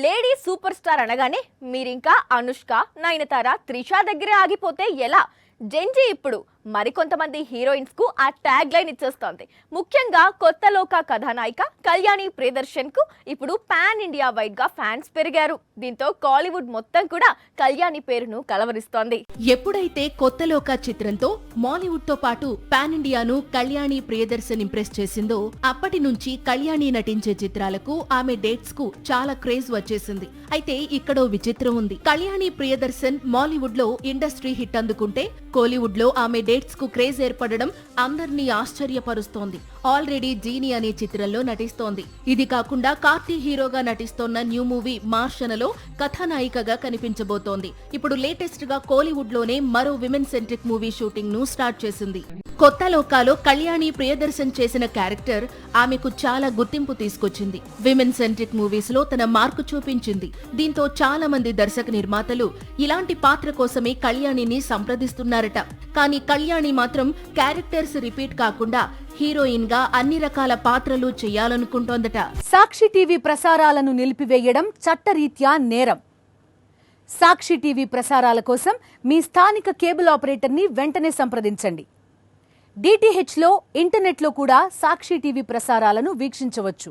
Lady super star అనగానే మీరింకా అనుష్క, నయనతార, త్రిష దగ్గరే ఆగిపోతే ఎలా? జెంజీ ఇప్పుడు మరికొంతమంది హీరోయిన్స్ కు ఆ ట్యాగ్ లైన్ ఇచ్చేస్తోంది. ముఖ్యంగా కొత్త లోక కథానాయిక కళ్యాణి ప్రియదర్శన్ కు ఇప్పుడు పాన్ ఇండియా వైడ్ గా ఫ్యాన్స్ పెరిగారు. దీంతో కాలీవుడ్ మొత్తం కూడా కళ్యాణి పేరును కలవరిస్తోంది. ఎప్పుడైతే కొత్త లోక చిత్రంతో మాలీవుడ్ తో పాటు పాన్ ఇండియాను కళ్యాణి ప్రియదర్శన్ ఇంప్రెస్ చేసిందో అప్పటి నుంచి కళ్యాణి నటించే చిత్రాలకు ఆమె డేట్స్ కు చాలా క్రేజ్ వచ్చేసింది. అయితే ఇక్కడో విచిత్రం ఉంది. కళ్యాణి ప్రియదర్శన్ మాలీవుడ్ లో ఇండస్ట్రీ హిట్ అందుకుంటే కోలీవుడ్ లో ఆమె డేట్స్ కు క్రేజ్ ఏర్పడడం అందర్నీ ఆశ్చర్యపరుస్తోంది. ఆల్రెడీ జీనీ అనే చిత్రంలో నటిస్తోంది. ఇది కాకుండా కార్తీ హీరోగా నటిస్తోన్న న్యూ మూవీ మార్షనలో కథానాయికగా కనిపించబోతోంది. ఇప్పుడు లేటెస్ట్ గా కోలీవుడ్ లోనే మరో విమెన్ సెంట్రిక్ మూవీ షూటింగ్ ను స్టార్ట్ చేసింది. కొత్త లోకాలో కళ్యాణి ప్రియదర్శన్ చేసిన క్యారెక్టర్ ఆమెకు చాలా గుర్తింపు తీసుకొచ్చింది. విమెన్ సెంట్రిక్ మూవీస్ లో తన మార్కు చూపించింది. దీంతో చాలా మంది దర్శక నిర్మాతలు ఇలాంటి పాత్ర కోసమే కళ్యాణిని సంప్రదిస్తున్నారట. కానీ కళ్యాణి మాత్రం క్యారెక్టర్స్ రిపీట్ కాకుండా హీరోయిన్ గా అన్ని రకాల పాత్రలు చేయాలనుకుంటోందట. సాక్షి టీవీ ప్రసారాలను నిలిపివేయడం చట్టరీత్యా నేరం. సాక్షి టీవీ ప్రసారాల కోసం మీ స్థానిక కేబుల్ ఆపరేటర్ని వెంటనే సంప్రదించండి. DTHలో ఇంటర్నెట్లో కూడా సాక్షి టీవీ ప్రసారాలను వీక్షించవచ్చు.